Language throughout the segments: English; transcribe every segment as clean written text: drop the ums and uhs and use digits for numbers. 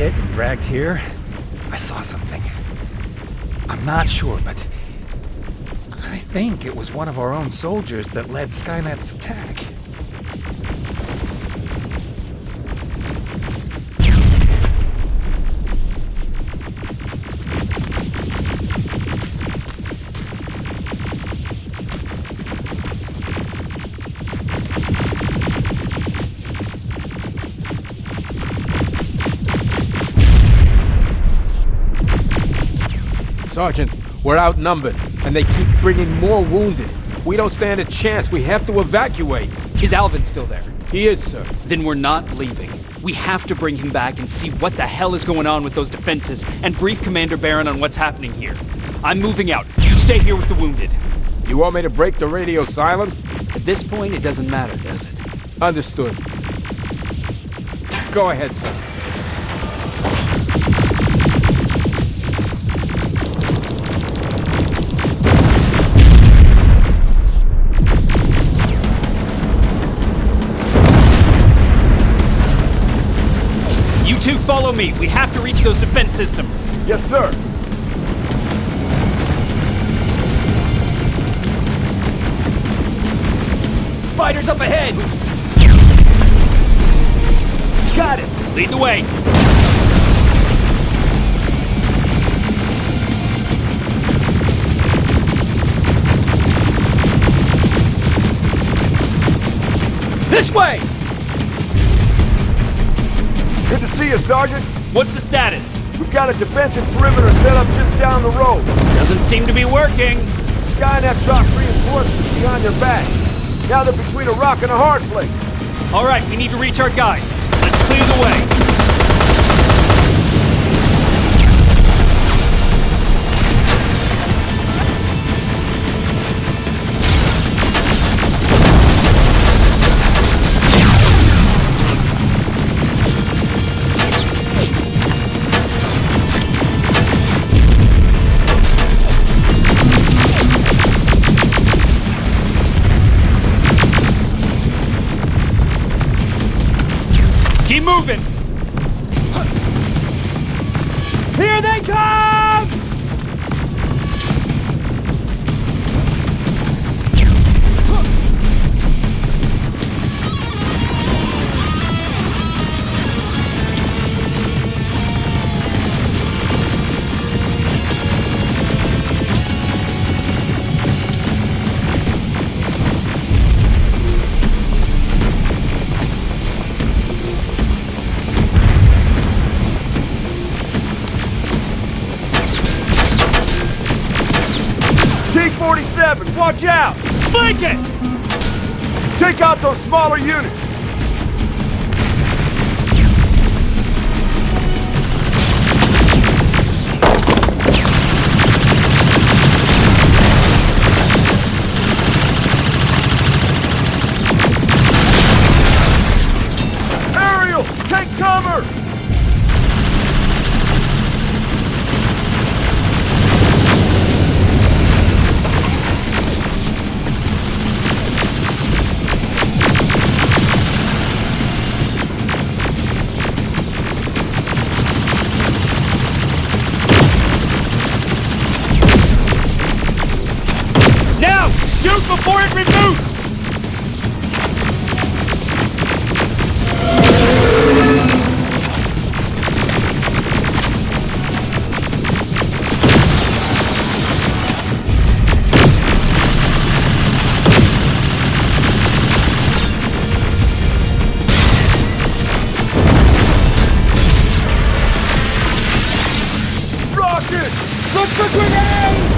hit and dragged here, I saw something. I'm not sure, but I think it was one of our own soldiers that led Skynet's attack. Sergeant, we're outnumbered, and they keep bringing more wounded. We don't stand a chance. We have to evacuate. Is Alvin still there? He is, sir. Then we're not leaving. We have to bring him back and see what the hell is going on with those defenses and brief Commander Barron on what's happening here. I'm moving out. You stay here with the wounded. You want me to break the radio silence? At this point, it doesn't matter, does it? Understood. Go ahead, sir. You two follow me. We have to reach those defense systems. Yes, sir. Spiders up ahead! Got it! Lead the way. This way! Good to see you, Sergeant. What's the status? We've got a defensive perimeter set up just down the road. Doesn't seem to be working. Skynet dropped reinforcements behind their backs. Now they're between a rock and a hard place. All right, we need to reach our guys. Let's clear the way. Keep moving! Here they come! T-47, watch out! Flank it! Take out those smaller units! Aerial, take cover! Now! Shoot before it reboots! Rocket! Look for grenades!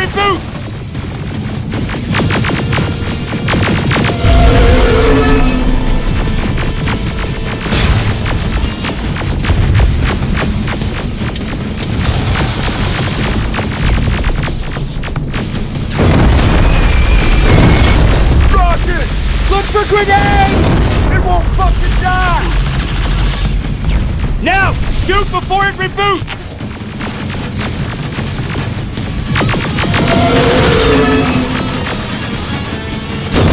reboots! Rocket! Look for grenades! It won't fucking die! Now, shoot before it reboots!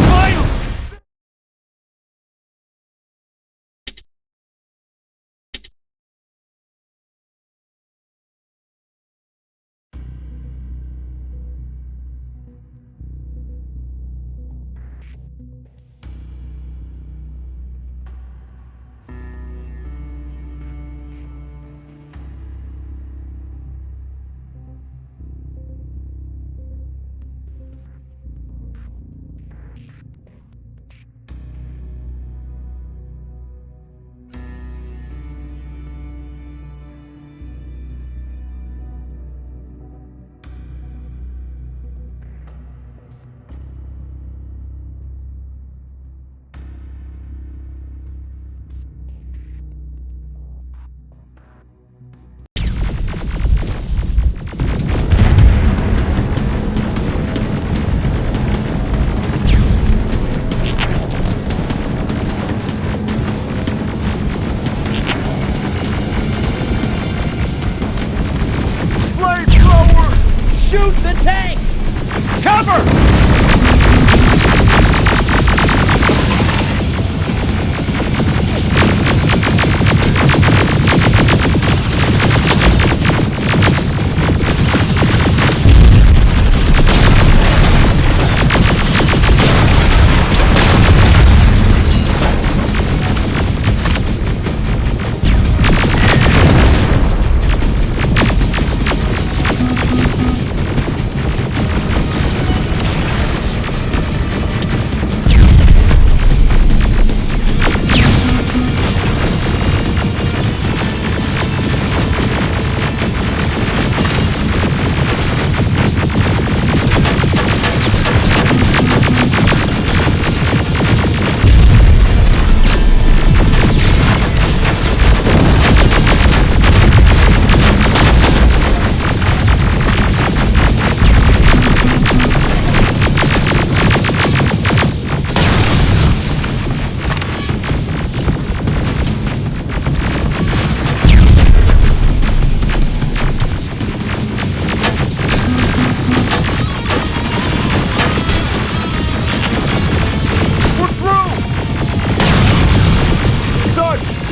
Finally! Shoot the tank! Cover!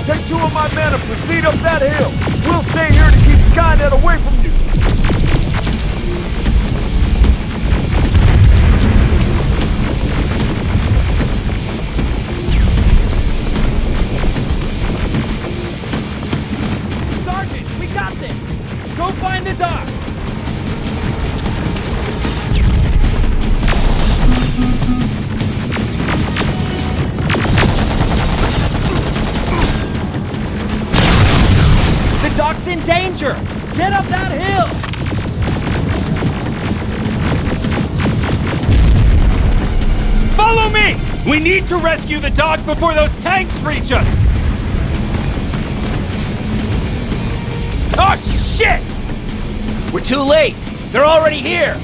Take 2 of my men and proceed up that hill. We'll stay here to keep Skynet away from you. Sergeant, we got this! Go find the dock! The dock's in danger! Get up that hill! Follow me! We need to rescue the dock before those tanks reach us! Oh, shit! We're too late! They're already here!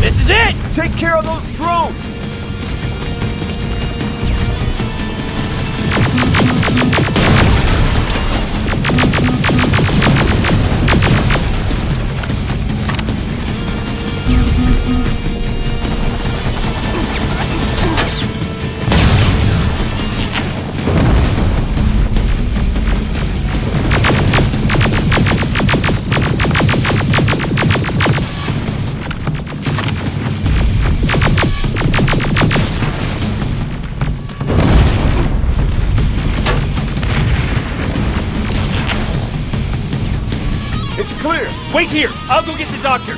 This is it! Take care of those drones! It's clear. Wait here! I'll go get the doctor!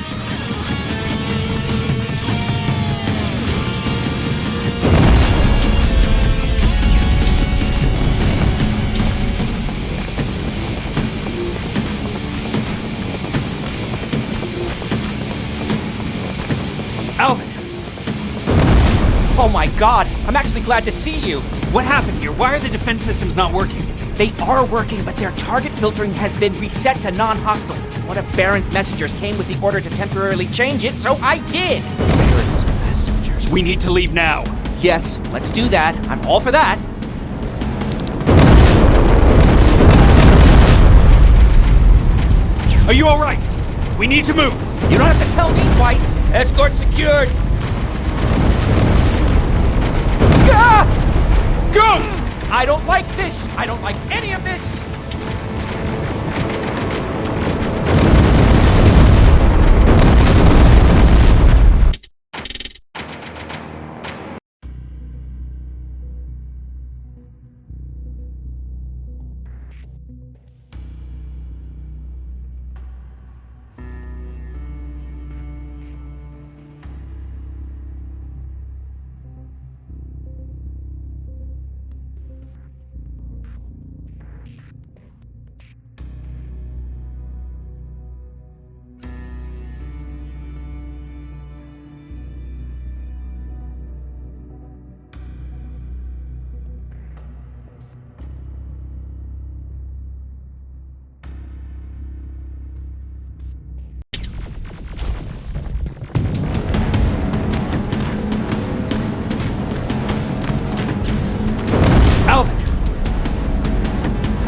Alvin! Oh my god, I'm actually glad to see you. What happened here? Why are the defense systems not working? They are working, but their target filtering has been reset to non-hostile. One of Baron's messengers came with the order to temporarily change it, so I did. Baron's messengers. We need to leave now. Yes, let's do that. I'm all for that. Are you alright? We need to move. You don't have to tell me twice. Escort secured. Ah! Go! I don't like this. I don't like any of this.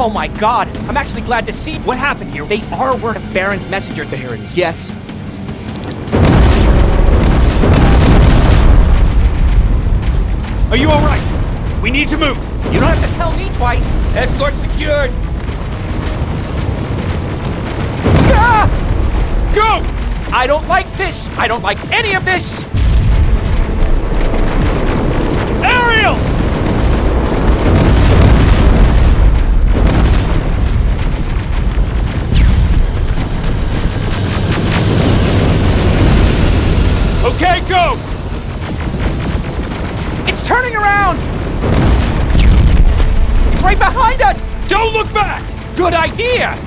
Oh my god, I'm actually glad to see. What happened here? They are working with Baron's messenger. Baron's. Yes. Are you alright? We need to move. You don't have to tell me twice. Escort secured. Ah! Go! I don't like this. I don't like any of this. Ariel! Okay, go! It's turning around! It's right behind us! Don't look back! Good idea!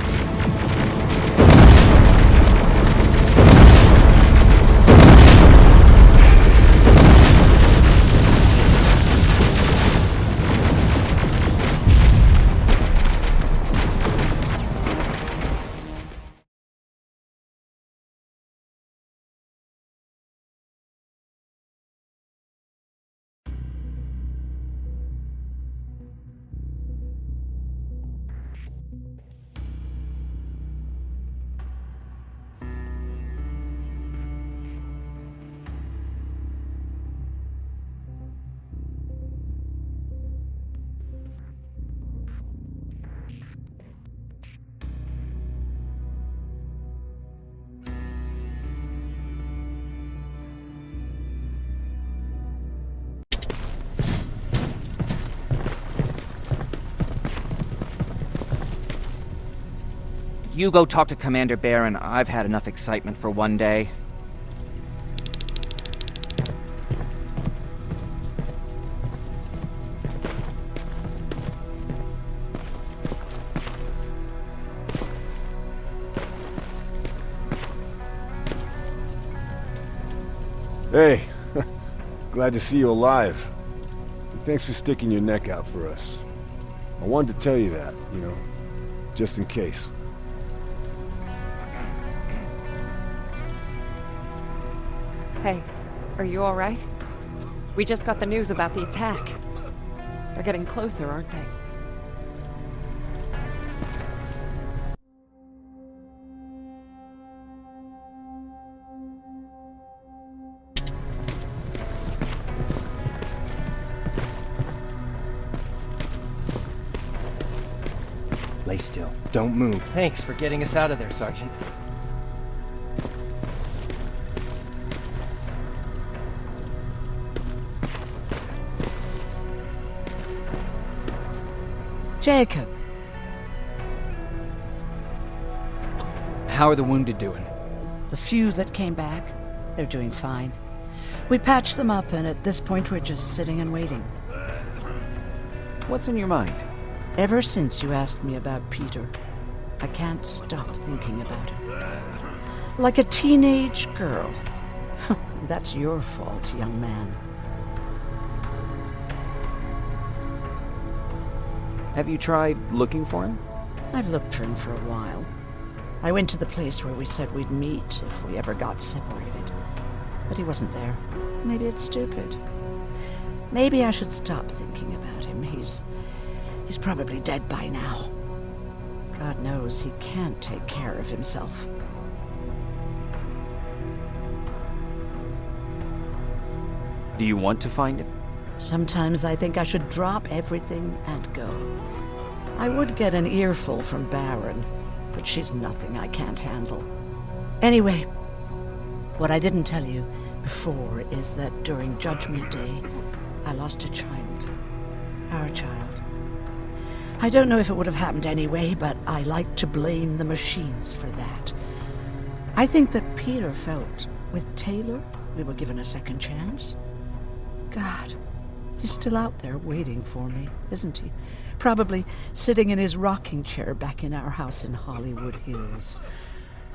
You go talk to Commander Baron. I've had enough excitement for one day. Hey, glad to see you alive. And thanks for sticking your neck out for us. I wanted to tell you that, you know, just in case. Hey, are you all right? We just got the news about the attack. They're getting closer, aren't they? Lay still. Don't move. Thanks for getting us out of there, Sergeant. Jacob. How are the wounded doing? The few that came back, they're doing fine. We patched them up, and at this point we're just sitting and waiting. What's on your mind? Ever since you asked me about Peter, I can't stop thinking about him. Like a teenage girl. That's your fault, young man. Have you tried looking for him? I've looked for him for a while. I went to the place where we said we'd meet if we ever got separated. But he wasn't there. Maybe it's stupid. Maybe I should stop thinking about him. He's probably dead by now. God knows he can't take care of himself. Do you want to find him? Sometimes I think I should drop everything and go. I would get an earful from Baron, but she's nothing I can't handle. Anyway, what I didn't tell you before is that during Judgment Day, I lost a child. Our child. I don't know if it would have happened anyway, but I like to blame the machines for that. I think that Peter felt with Taylor we were given a second chance. God, he's still out there waiting for me, isn't he? Probably sitting in his rocking chair back in our house in Hollywood Hills.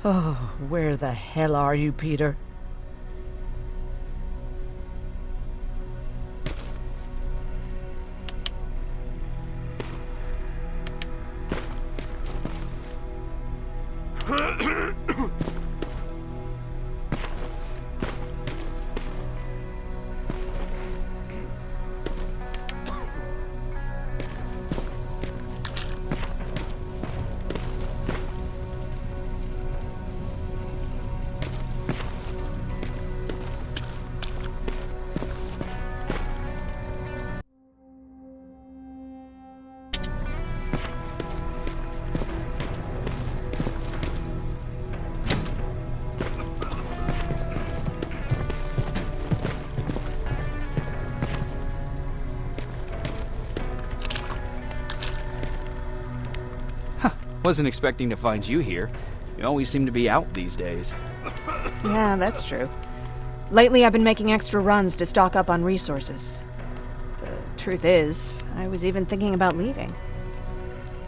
Oh, where the hell are you, Peter? Wasn't expecting to find you here. You always seem to be out these days. Yeah, that's true. Lately I've been making extra runs to stock up on resources. The truth is, I was even thinking about leaving.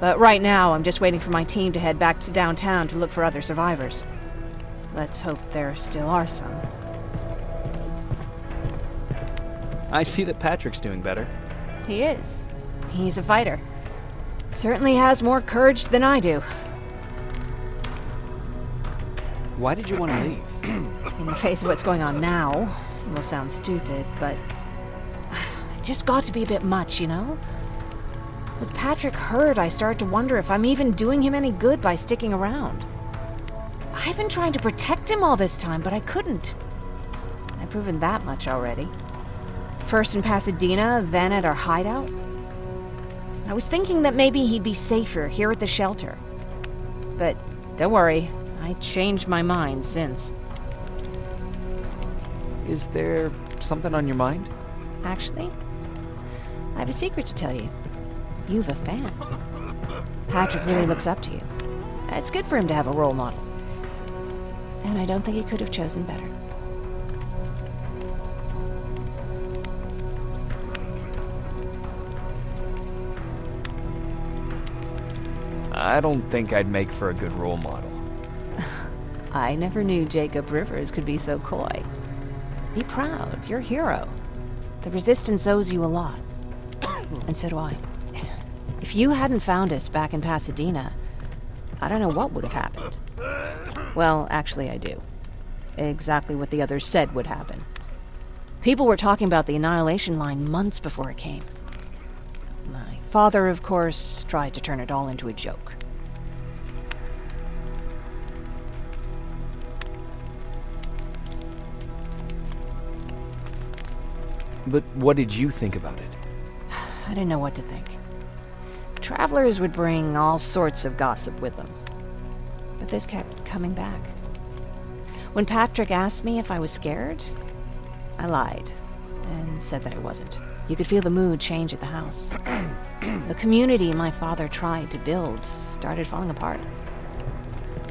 But right now, I'm just waiting for my team to head back to downtown to look for other survivors. Let's hope there still are some. I see that Patrick's doing better. He is. He's a fighter. Certainly has more courage than I do. Why did you want to leave? In the face of what's going on now, it will sound stupid, but it just got to be a bit much, you know? With Patrick hurt, I started to wonder if I'm even doing him any good by sticking around. I've been trying to protect him all this time, but I couldn't. I've proven that much already. First in Pasadena, then at our hideout. I was thinking that maybe he'd be safer here at the shelter. But don't worry, I changed my mind since. Is there something on your mind? Actually, I have a secret to tell you. You've a fan. Patrick really looks up to you. It's good for him to have a role model. And I don't think he could have chosen better. I don't think I'd make for a good role model. I never knew Jacob Rivers could be so coy. Be proud, you're a hero. The Resistance owes you a lot. And so do I. If you hadn't found us back in Pasadena, I don't know what would have happened. Well, actually I do. Exactly what the others said would happen. People were talking about the Annihilation Line months before it came. My father, of course, tried to turn it all into a joke. But what did you think about it? I didn't know what to think. Travelers would bring all sorts of gossip with them. But this kept coming back. When Patrick asked me if I was scared, I lied and said that I wasn't. You could feel the mood change at the house. The community my father tried to build started falling apart.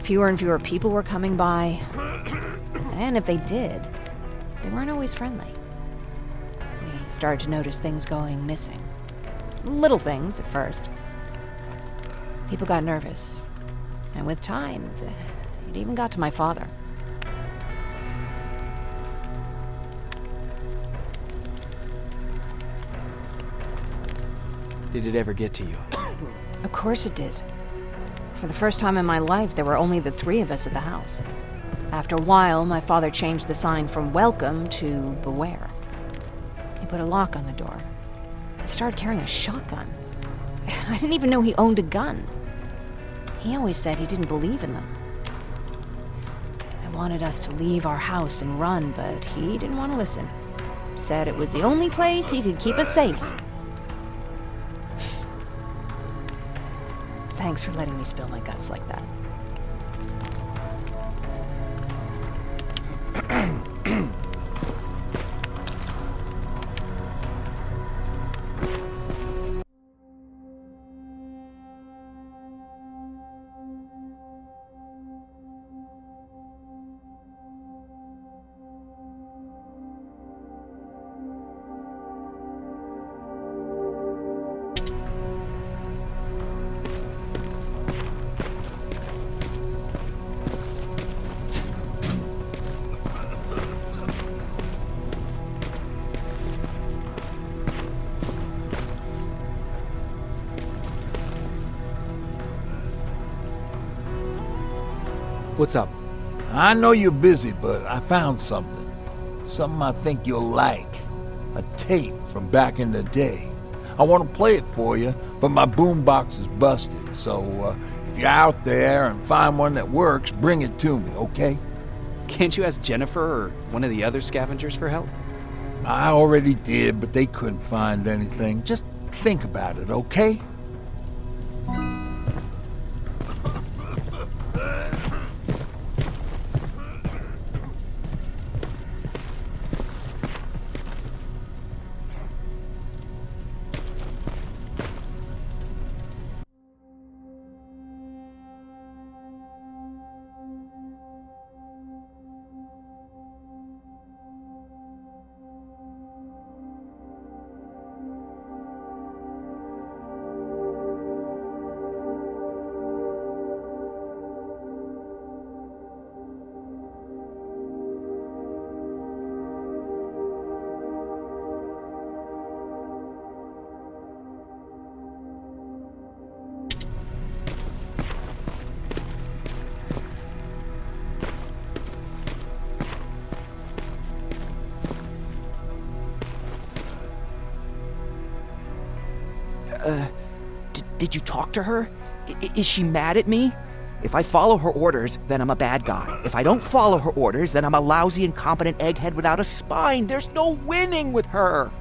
Fewer and fewer people were coming by. And if they did, they weren't always friendly. We started to notice things going missing. Little things at first. People got nervous. And with time, it even got to my father. Did it ever get to you? Of course it did. For the first time in my life, there were only the three of us at the house. After a while, my father changed the sign from welcome to beware. He put a lock on the door and started carrying a shotgun. I didn't even know he owned a gun. He always said he didn't believe in them. I wanted us to leave our house and run, but he didn't want to listen. Said it was the only place he could keep us safe. Thanks for letting me spill my guts like that. What's up? I know you're busy, but I found something. Something I think you'll like. A tape from back in the day. I want to play it for you, but my boombox is busted, so if you're out there and find one that works, bring it to me, okay? Can't you ask Jennifer or one of the other scavengers for help? I already did, but they couldn't find anything. Just think about it, okay? Did you talk to her? Is she mad at me? If I follow her orders, then I'm a bad guy. If I don't follow her orders, then I'm a lousy, incompetent egghead without a spine. There's no winning with her.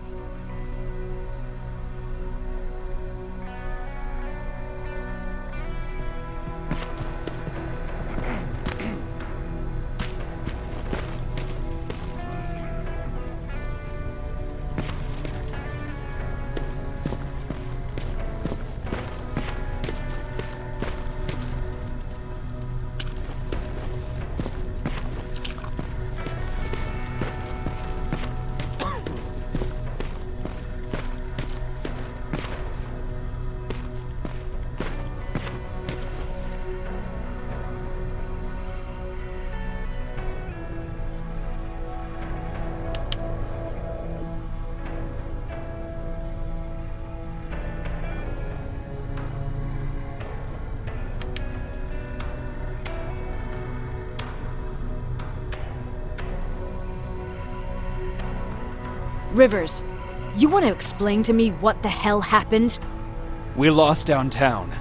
Rivers, you want to explain to me what the hell happened? We lost downtown.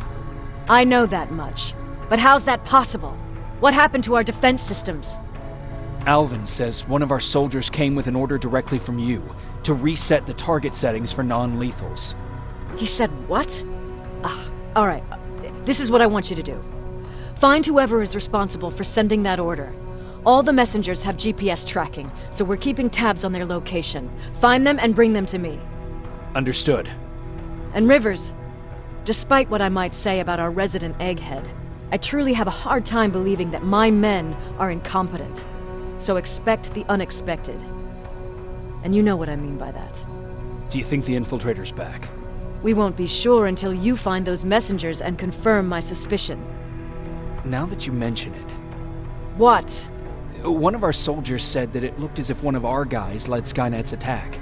I know that much. But how's that possible? What happened to our defense systems? Alvin says one of our soldiers came with an order directly from you to reset the target settings for non-lethals. He said what? Alright. This is what I want you to do. Find whoever is responsible for sending that order. All the messengers have GPS tracking, so we're keeping tabs on their location. Find them and bring them to me. Understood. And Rivers, despite what I might say about our resident egghead, I truly have a hard time believing that my men are incompetent. So expect the unexpected. And you know what I mean by that. Do you think the infiltrator's back? We won't be sure until you find those messengers and confirm my suspicion. Now that you mention it, What? one of our soldiers said that it looked as if one of our guys led Skynet's attack.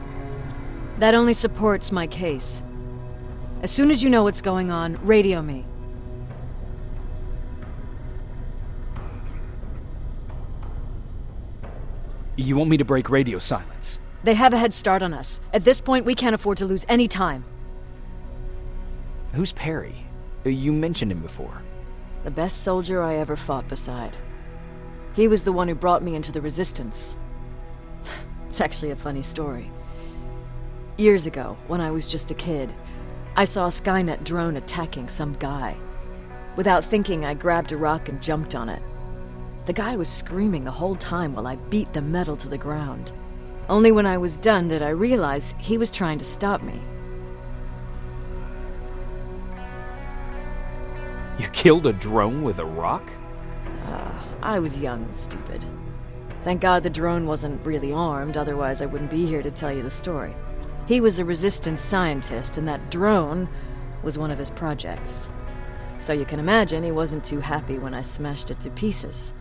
That only supports my case. As soon as you know what's going on, radio me. You want me to break radio silence? They have a head start on us. At this point, we can't afford to lose any time. Who's Perry? You mentioned him before. The best soldier I ever fought beside. He was the one who brought me into the Resistance. It's actually a funny story. Years ago, when I was just a kid, I saw a Skynet drone attacking some guy. Without thinking, I grabbed a rock and jumped on it. The guy was screaming the whole time while I beat the metal to the ground. Only when I was done did I realize he was trying to stop me. You killed a drone with a rock? I was young and stupid. Thank God the drone wasn't really armed, otherwise I wouldn't be here to tell you the story. He was a resistance scientist, and that drone was one of his projects. So you can imagine he wasn't too happy when I smashed it to pieces.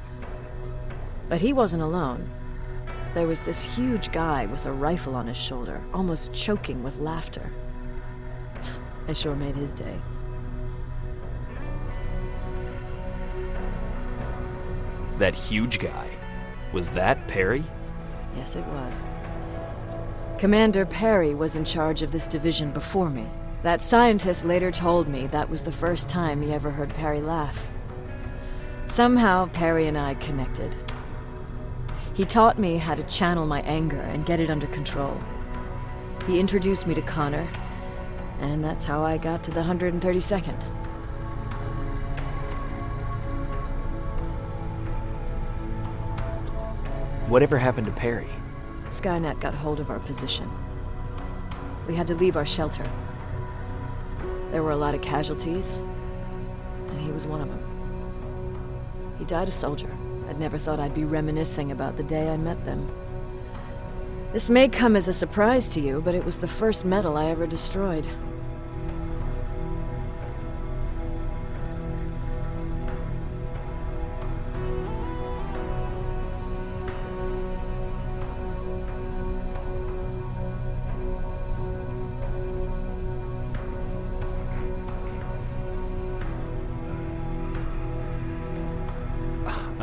But he wasn't alone. There was this huge guy with a rifle on his shoulder, almost choking with laughter. I sure made his day. That huge guy. Was that Perry? Yes, it was. Commander Perry was in charge of this division before me. That scientist later told me that was the first time he ever heard Perry laugh. Somehow, Perry and I connected. He taught me how to channel my anger and get it under control. He introduced me to Connor, and that's how I got to the 132nd. Whatever happened to Perry? Skynet got hold of our position. We had to leave our shelter. There were a lot of casualties, and he was one of them. He died a soldier. I'd never thought I'd be reminiscing about the day I met them. This may come as a surprise to you, but it was the first metal I ever destroyed.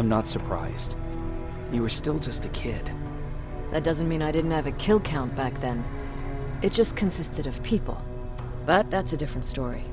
I'm not surprised. You were still just a kid. That doesn't mean I didn't have a kill count back then. It just consisted of people. But that's a different story.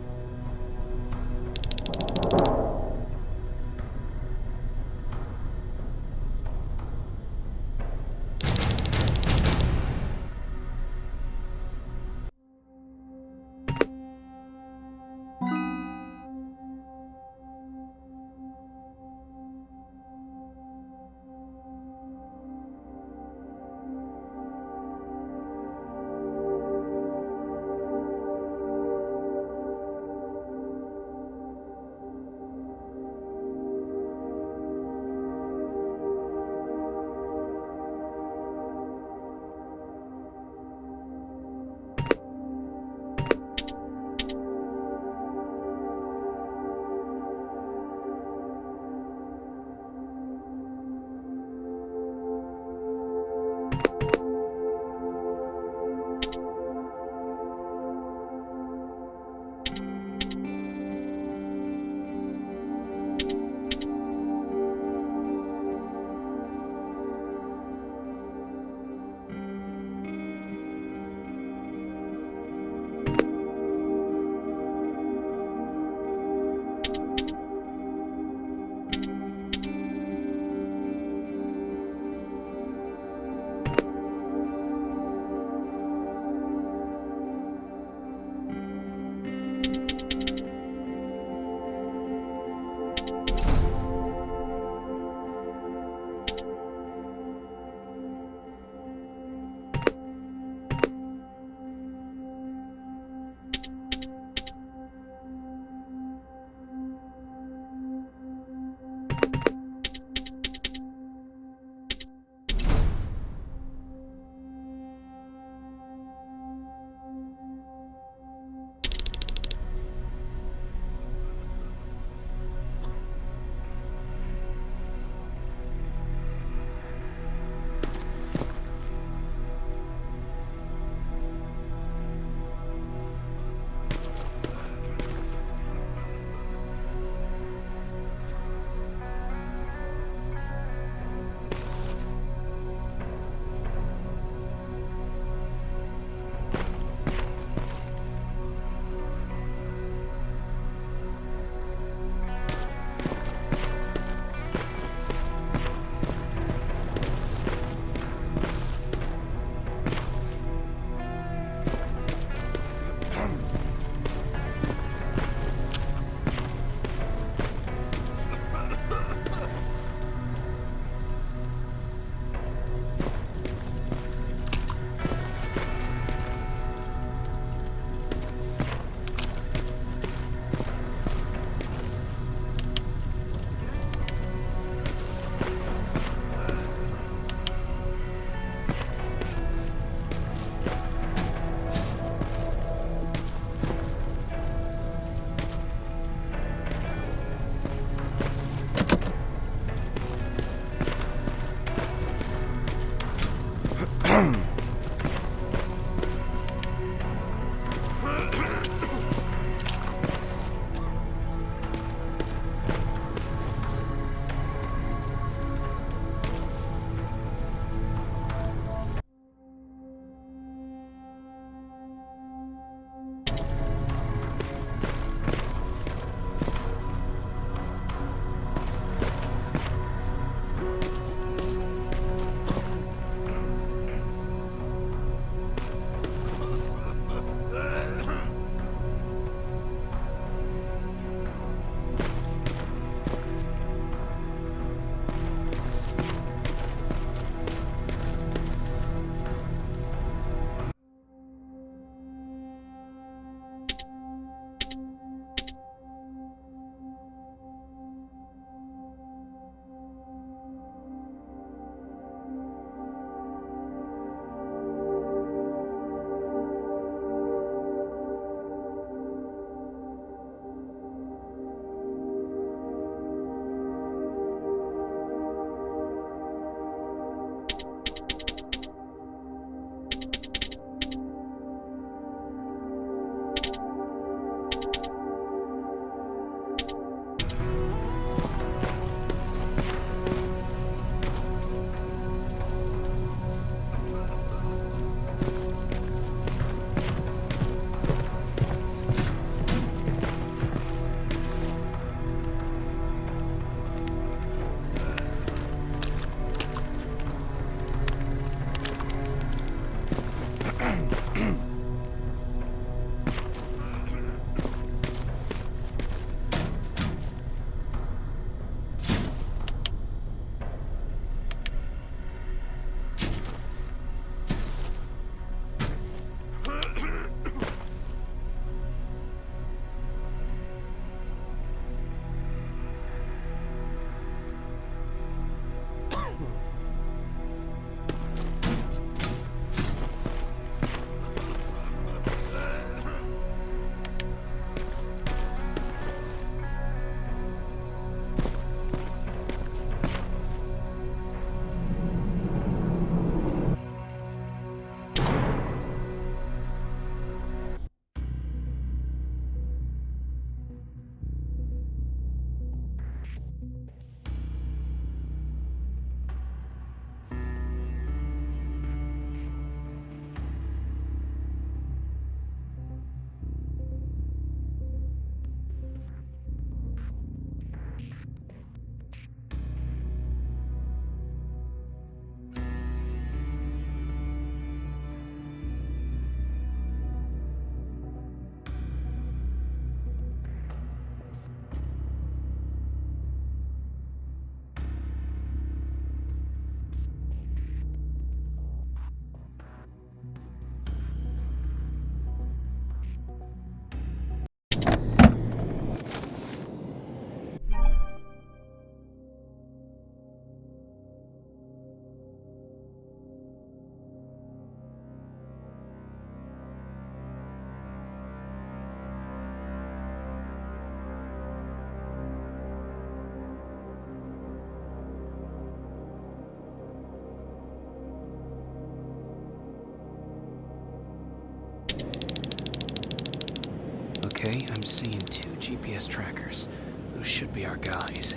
Okay, I'm seeing 2 GPS trackers. Those should be our guys.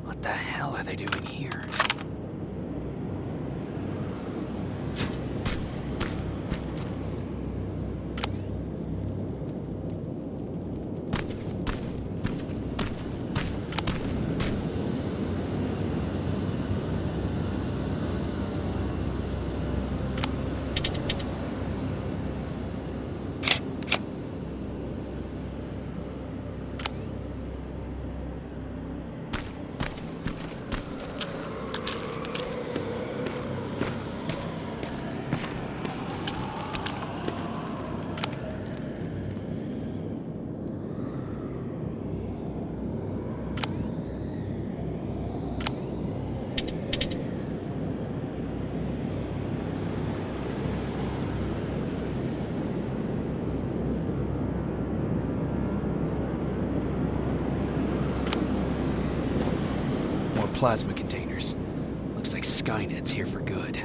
What the hell are they doing here? Plasma containers. Looks like Skynet's here for good.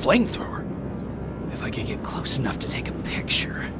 flamethrower. If I could get close enough to take a picture.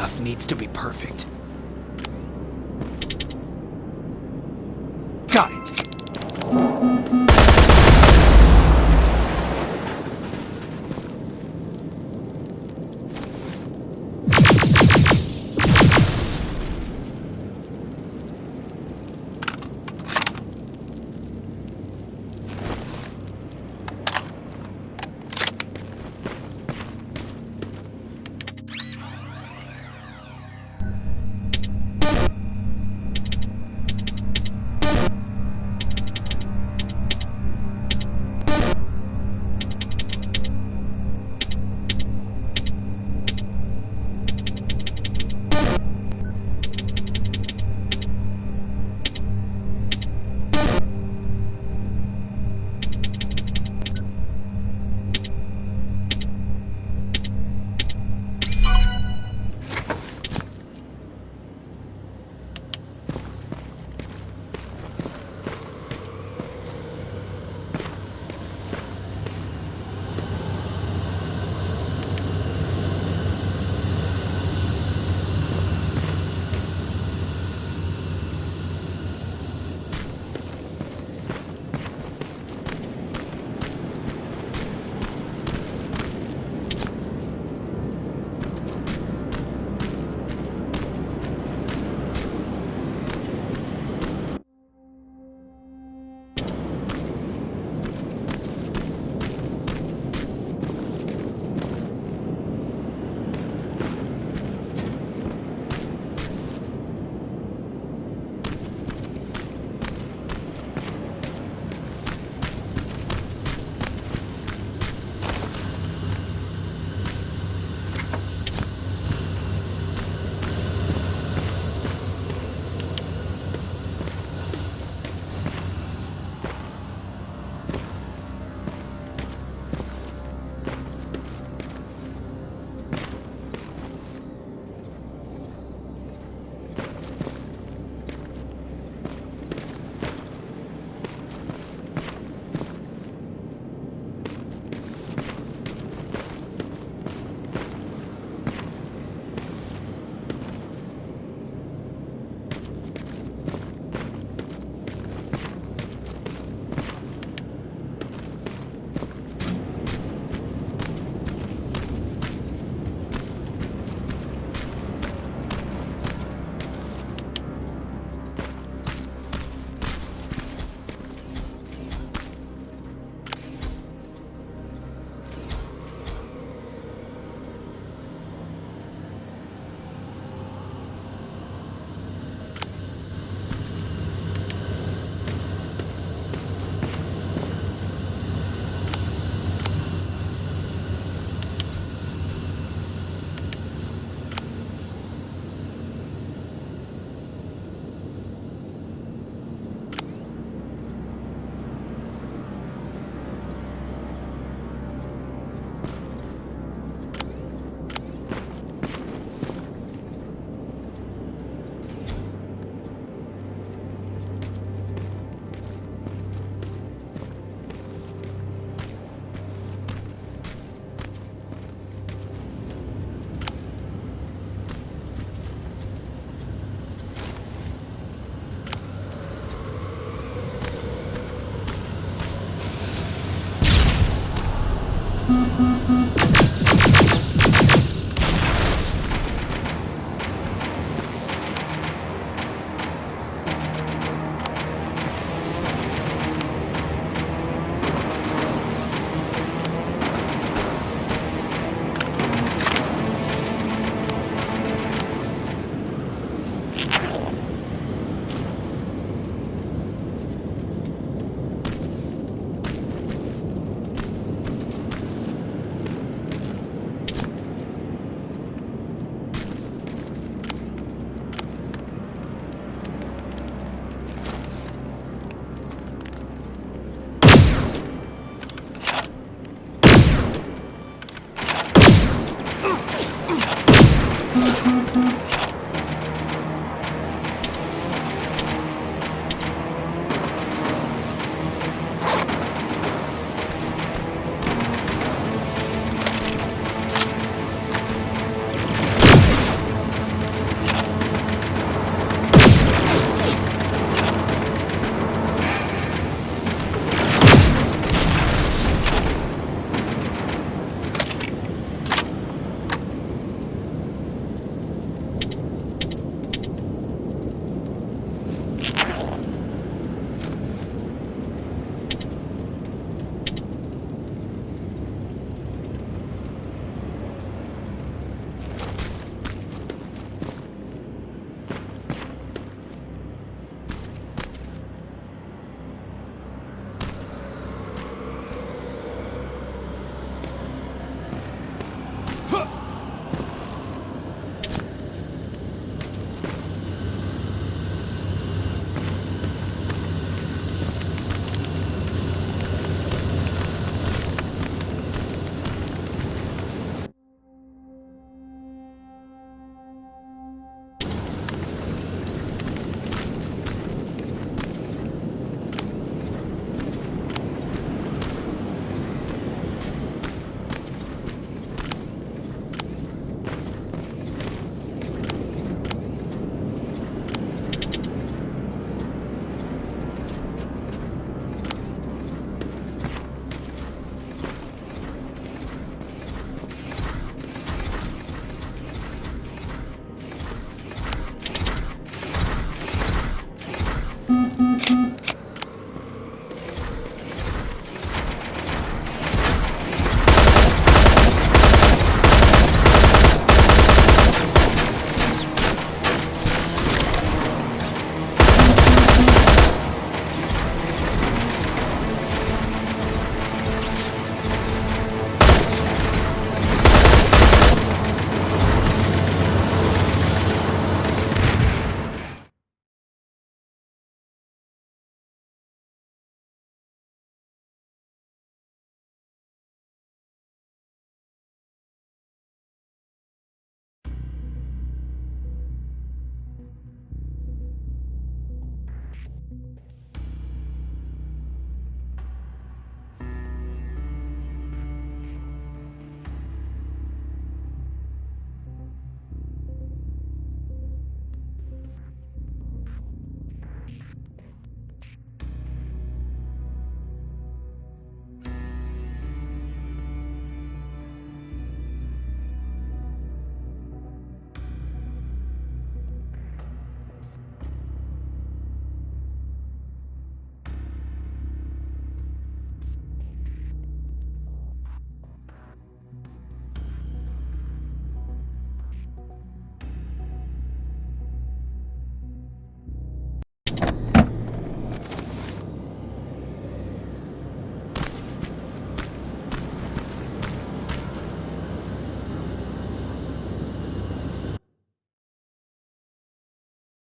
enough needs to be perfect.